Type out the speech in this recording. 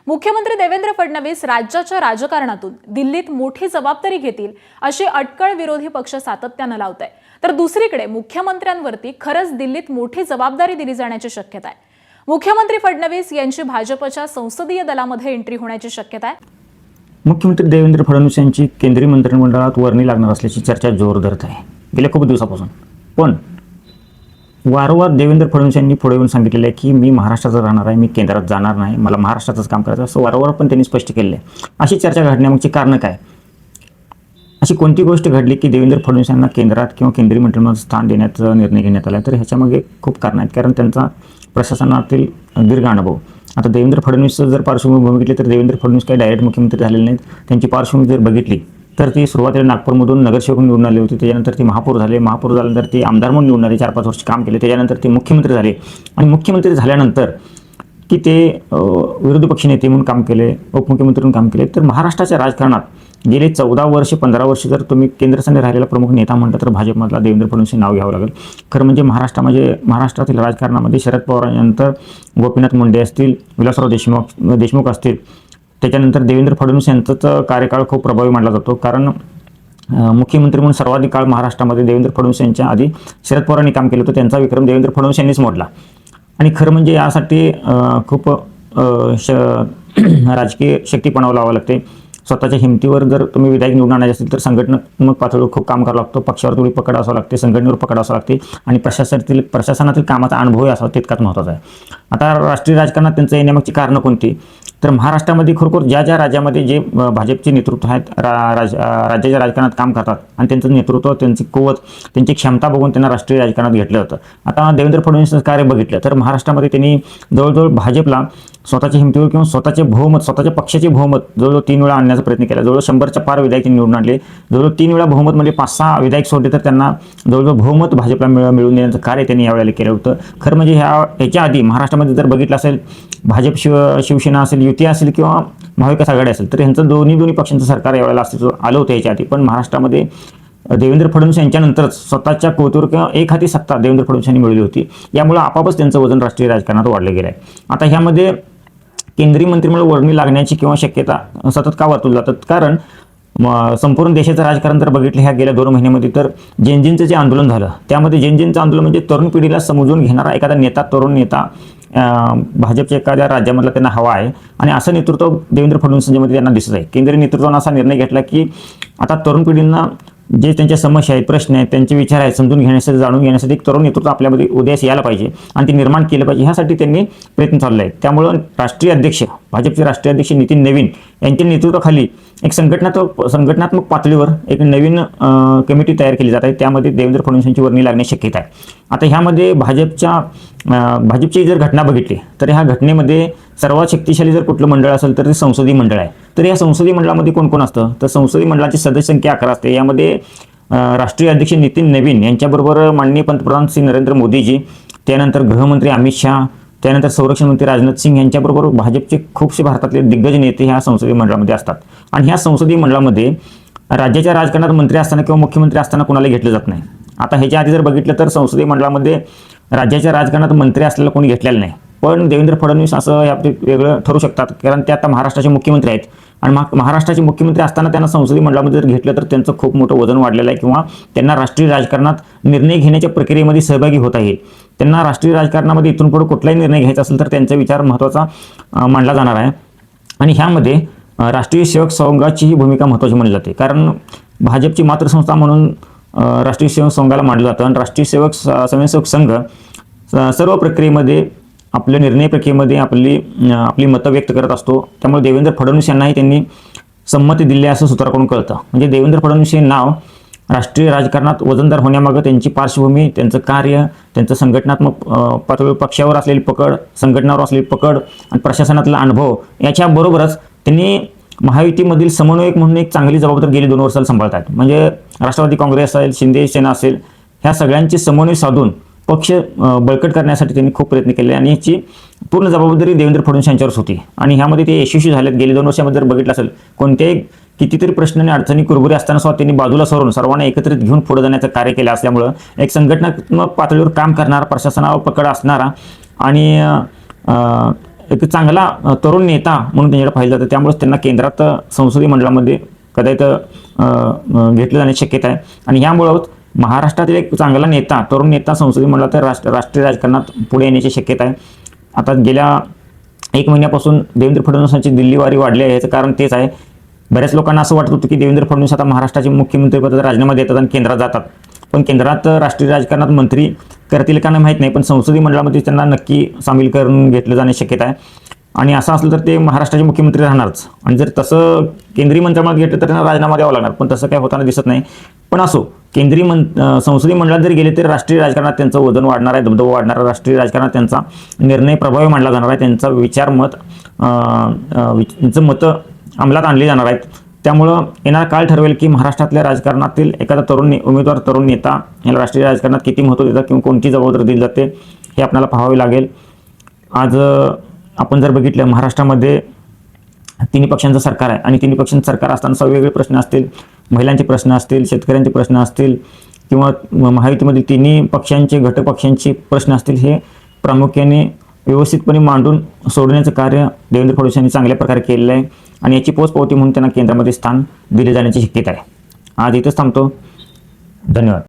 मुख्यमंत्री देवेंद्र फडणवीस राज्याच्या राजकारणातून दिल्लीत मोठी जबाबदारी घेतील अशी अटकळ विरोधी पक्ष सातत्याने लावत आहे। तर दुसरीकडे मुख्यमंत्र्यांवरती खरंच दिल्लीत मोठी जबाबदारी दिली जाण्याची शक्यता आहे। मुख्यमंत्री फडणवीस यांची भाजपच्या संसदीय दलामध्ये एंट्री होण्याची शक्यता आहे। मुख्यमंत्री देवेंद्र फडणवीस यांची केंद्रीय मंत्रिमंडळात वर्णी लागणार असल्याची चर्चा जोर धरत आहे गेल्या खूप दिवसापासून। पण वारंवार देवेंद्र फडणवीस यांनी पुढे येऊन सांगितलेलं आहे की मी महाराष्ट्रात राहणार आहे, मी केंद्रात जाणार नाही, मला महाराष्ट्रातच काम करायचं असं वारंवार पण त्यांनी स्पष्ट केलेलं आहे। अशी चर्चा घडण्यामागची कारण काय? अशी कोणती गोष्ट घडली की देवेंद्र फडणवीस यांना केंद्रात किंवा केंद्रीय मंत्रिमंडळात स्थान देण्याचा निर्णय घेण्यात आला? तर ह्याच्यामागे खूप कारण आहेत, कारण त्यांचा प्रशासनातील दीर्घ अनुभव। आता देवेंद्र फडणवीस जर पार्श्वभूमी बघितली तर देवेंद्र फडणवीस काही डायरेक्ट मुख्यमंत्री झालेले नाहीत। त्यांची पार्श्वभूमी जर बघितली तर ती सुरुवातीला नागपूरमधून नगरसेवक निवडून आले होते, त्याच्यानंतर ती महापौर झाले, महापौर झाल्यानंतर ते आमदार म्हणून निवडून आले, 4-5 वर्ष काम केले, त्याच्यानंतर ते मुख्यमंत्री झाले आणि मुख्यमंत्री झाल्यानंतर की ते विरोधी पक्षनेते म्हणून काम केले, उपमुख्यमंत्री म्हणून काम केले। तर महाराष्ट्राच्या राजकारणात गेले 14 वर्ष 15 वर्ष जर तुम्ही केंद्रस्थानी राहिलेला प्रमुख नेता म्हटलं तर भाजपमधला देवेंद्र फडणवीस नाव घ्यावं लागेल। खरं म्हणजे महाराष्ट्रातील राजकारणामध्ये शरद पवारांनंतर गोपीनाथ मुंडे असतील, विलासराव देशमुख असतील, त्याच्यानंतर देवेंद्र फडणवीस यांचा कार्यकाळ खूप प्रभावी मानला जातो। कारण मुख्यमंत्री म्हणून सर्वाधिक काळ महाराष्ट्रामध्ये देवेंद्र फडणवीस यांच्या आधी शरद पवारांनी काम केलं होतं, त्यांचा विक्रम देवेंद्र फडणवीस यांनीच मोडला। आणि खरं म्हणजे यासाठी खूप राजकीय शक्ती पणाव लावावं लागते। स्वतःच्या हिमतीवर जर तुम्ही विधायक निवडून आणायचे असेल तर संघटनात्मक पातळीवर खूप काम करावं लागतं, पक्षावर थोडी पकड असावं लागते, संघटनेवर पकड असावं लागते आणि प्रशासनातील कामाचा अनुभवही असावा तितकाच महत्त्वाचा आहे। आता राष्ट्रीय राजकारणात त्यांचं येण्यामागची कारणं कोणती? तर महाराष्ट्रामध्ये खरोखर ज्या राज्यामध्ये जे भाजपचे नेतृत्व आहेत, राज्याच्या राजकारणात काम करतात आणि त्यांचं नेतृत्व, त्यांची कुवत, त्यांची क्षमता बघून त्यांना राष्ट्रीय राजकारणात घेतलं होतं। आता देवेंद्र फडणवीस कार्य बघितलं तर महाराष्ट्रामध्ये त्यांनी जवळजवळ भाजपला स्वतःच्या हिमतीवर किंवा स्वतःचे बहुमत, स्वतःच्या पक्षाचे बहुमत जवळजवळ 3 वेळा आणण्याचा प्रयत्न केला। जवळजवळ 100च्या पार विधायक निवडून आणले, जवळजवळ 3 वेळा बहुमत म्हणजे 5-6 विधायक सोडले तर त्यांना जवळजवळ बहुमत भाजपला मिळवून देण्याचं कार्य त्यांनी यावेळेला केलं होतं। खरं म्हणजे ह्याच्या आधी महाराष्ट्रामध्ये जर बघितलं असेल भाजप शिवसेना असेल, युती असेल किंवा महाविकास आघाडी असेल तर ह्यांचं दोन्ही पक्षांचं सरकार यावेळेला आलं होतं याच्या आधी। पण महाराष्ट्रामध्ये देवेंद्र फडणवीस यांच्यानंतरच स्वतःच्या कोतीवर किंवा एक हाती सत्ता देवेंद्र फडणवीस यांनी मिळवली होती, यामुळे आपापच त्यांचं वजन राष्ट्रीय राजकारणात वाढलं गेलं आहे। आता ह्यामध्ये केंद्रीय मंत्रिमंडळ वर्णी लागण्याची किंवा शक्यता सतत का वर्तवली जातात? कारण संपूर्ण देशाचं राजकारण जर बघितलं ह्या गेल्या 2 महिन्यामध्ये तर जेनजींचं जे आंदोलन झालं त्यामध्ये जेनजींचं आंदोलन म्हणजे तरुण पिढीला समजून घेणारा एखादा नेता, तरुण नेता भाजपच्या एखाद्या राज्यामधला त्यांना हवा आहे आणि असं नेतृत्व देवेंद्र फडणवीस यांच्यामध्ये त्यांना दिसत आहे। केंद्रीय नेतृत्वानं असा निर्णय घेतला की आता तरुण पिढींना जे त्यांच्या समस्या आहेत, प्रश्न आहेत, त्यांचे विचार आहेत समजून घेण्यासाठी, जाणून घेण्यासाठी एक तरुण नेतृत्व आपल्यामध्ये उदयास यायला पाहिजे आणि ते निर्माण केलं पाहिजे, ह्यासाठी त्यांनी प्रयत्न चालले आहेत। त्यामुळं राष्ट्रीय अध्यक्ष, भाजपचे राष्ट्रीय अध्यक्ष नितीन नवीन यांच्या नेतृत्वाखाली एक संघटनात्मक पातळीवर एक नवीन कमिटी तयार केली जात आहे, त्यामध्ये देवेंद्र फडणवीस यांची वर्णी लागण्याची शक्यता आहे। आता ह्यामध्ये भाजपची जर घटना बघितली तर ह्या घटनेमध्ये सर्वात शक्तिशाली जर कुठलं मंडळ असेल तर ते संसदीय मंडळ आहे। तर या संसदीय मंडळामध्ये कोण कोण असतं? तर संसदीय मंडळाची सदस्य संख्या 11 असते। यामध्ये राष्ट्रीय अध्यक्ष नितीन नवीन यांच्याबरोबर माननीय पंतप्रधान श्री नरेंद्र मोदीजी, त्यानंतर गृहमंत्री अमित शाह, त्यानंतर संरक्षण मंत्री राजनाथ सिंह यांच्याबरोबर भाजपचे खूपसे भारतातले दिग्गज नेते ह्या संसदीय मंडळामध्ये असतात। आणि ह्या संसदीय मंडळामध्ये राज्याच्या राजकारणात मंत्री असताना किंवा मुख्यमंत्री असताना कोणाला घेतलं जात नाही। आता ह्याच्या आधी जर बघितलं तर संसदीय मंडळामध्ये राज्याच्या राजकारणात मंत्री असलेला कोणी घेतलेलं नाही। पण देवेंद्र फडणवीस असं याबाबतीत वेगळं ठरू शकतात, कारण ते आता महाराष्ट्राचे मुख्यमंत्री आहेत आणि महाराष्ट्राचे मुख्यमंत्री असताना त्यांना संसदीय मंडळामध्ये जर घेतलं तर त्यांचं खूप मोठं वजन वाढलेलं आहे किंवा त्यांना राष्ट्रीय राजकारणात निर्णय घेण्याच्या प्रक्रियेमध्ये सहभागी होता येईल। त्यांना राष्ट्रीय राजकारणामध्ये इथून पुढे कुठलाही निर्णय घ्यायचा असेल तर त्यांचा विचार महत्त्वाचा मानला जाणार आहे। आणि ह्यामध्ये राष्ट्रीय सेवक संघाचीही भूमिका महत्त्वाची मानली जाते, कारण भाजपची मातृसंस्था म्हणून राष्ट्रीय सेवक संघाला मानलं जातं आणि राष्ट्रीय स्वयंसेवक संघ सर्व प्रक्रियेमध्ये आपल्या निर्णय प्रक्रियेमध्ये आपली मतं व्यक्त करत असतो। त्यामुळे देवेंद्र फडणवीस यांनाही त्यांनी संमती दिली असं सूत्राकडून कळतं। म्हणजे देवेंद्र फडणवीस हे नाव राष्ट्रीय राजकारणात वजनदार होण्यामागं त्यांची पार्श्वभूमी, त्यांचं कार्य, त्यांचं संघटनात्मक पातळीवर पक्षावर असलेली पकड, संघटनावर असलेली पकड आणि प्रशासनातला अनुभव याच्याबरोबरच त्यांनी महायुतीमधील समन्वयक म्हणून एक चांगली जबाबदारी गेली 2 वर्षाला सांभाळतात। म्हणजे राष्ट्रवादी काँग्रेस असेल, शिंदे सेना असेल, ह्या सगळ्यांचे समन्वय साधून पक्ष बळकट करण्यासाठी त्यांनी खूप प्रयत्न केले आणि याची पूर्ण जबाबदारी देवेंद्र फडणवीस यांच्यावरच होती आणि ह्यामध्ये ते यशस्वी झालेत। गेली 2 वर्षामध्ये जर बघितलं असेल कोणत्याही कितीतरी प्रश्न आणि अडचणी कुरबुरी असताना सुद्धा त्यांनी बाजूला सरून सर्वांना एकत्रित घेऊन पुढे जाण्याचं कार्य केलं असल्यामुळं एक संघटनात्मक पातळीवर काम करणारा, प्रशासनावर पकड असणारा आणि एक चांगला तरुण नेता म्हणून त्यांच्याकडे पाहिलं जातं. त्यामुळेच त्यांना केंद्रात संसदीय मंडळामध्ये कदाचित घेतलं जाण्याची शक्यता आहे. आणि ह्यामुळं महाराष्ट्रातील एक चांगला नेता, तरुण नेता संसदीय मंडळात राष्ट्रीय राजकारणात पुढे येण्याची शक्यता आहे. आता गेल्या 1 महिन्यापासून देवेंद्र फडणवीसांची दिल्लीवारी वाढली आहे. याचं कारण तेच आहे. बऱ्याच लोकांना असं वाटत होतं की देवेंद्र फडणवीस आता महाराष्ट्राचे मुख्यमंत्रीपदाचा राजीनामा देतात आणि केंद्रात जातात. पण केंद्रात राष्ट्रीय राजकारणात मंत्री करतील का नाही माहीत नाही, पण संसदीय मंडळामध्ये त्यांना नक्की सामील करून घेतलं जाण्याची शक्यता आहे. आणि असं असलं तर ते महाराष्ट्राचे मुख्यमंत्री राहणारच. आणि जर तसं केंद्रीय मंत्रिमंडळात घेतलं तर त्यांना राजीनामा द्यावा लागणार, पण तसं काय होताना दिसत नाही. पण असो, संसदीय मंडळात जर गेले तर राष्ट्रीय राजकारणात त्यांचं वजन वाढणार आहे, दबदबा वाढणार आहे. राष्ट्रीय राजकारणात त्यांचा निर्णय प्रभावी मानला जाणार आहे. त्यांचा त्यांचं मतं अंमलात आणली जाणार आहेत. त्यामुळं येणारा काळ ठरवेल की महाराष्ट्रातल्या राजकारणातील एखादा उमेदवार, तरुण नेता याला राष्ट्रीय राजकारणात किती महत्त्व देतात किंवा कोणती जबाबदारी दिली जाते हे आपल्याला पाहावे लागेल. आज आपण जर बघितलं, महाराष्ट्रामध्ये तिन्ही पक्षांचं सरकार आहे आणि तिन्ही पक्षांचं सरकार असताना वेगवेगळे प्रश्न असतील, महिलांचे प्रश्न असतील, शेतकऱ्यांचे प्रश्न असतील किंवा महायुतीमधील तिन्ही पक्षांचे, घटक पक्षांचे प्रश्न असतील, हे प्रामुख्याने व्यवस्थितपणे मांडून सोडण्याचं कार्य देवेंद्र फडणवीस यांनी चांगल्या प्रकारे केलेलं आहे. आणि याची पोचपावती म्हणून त्यांना केंद्रामध्ये स्थान दिले जाण्याची शक्यता आहे. आज इथंच थांबतो. धन्यवाद.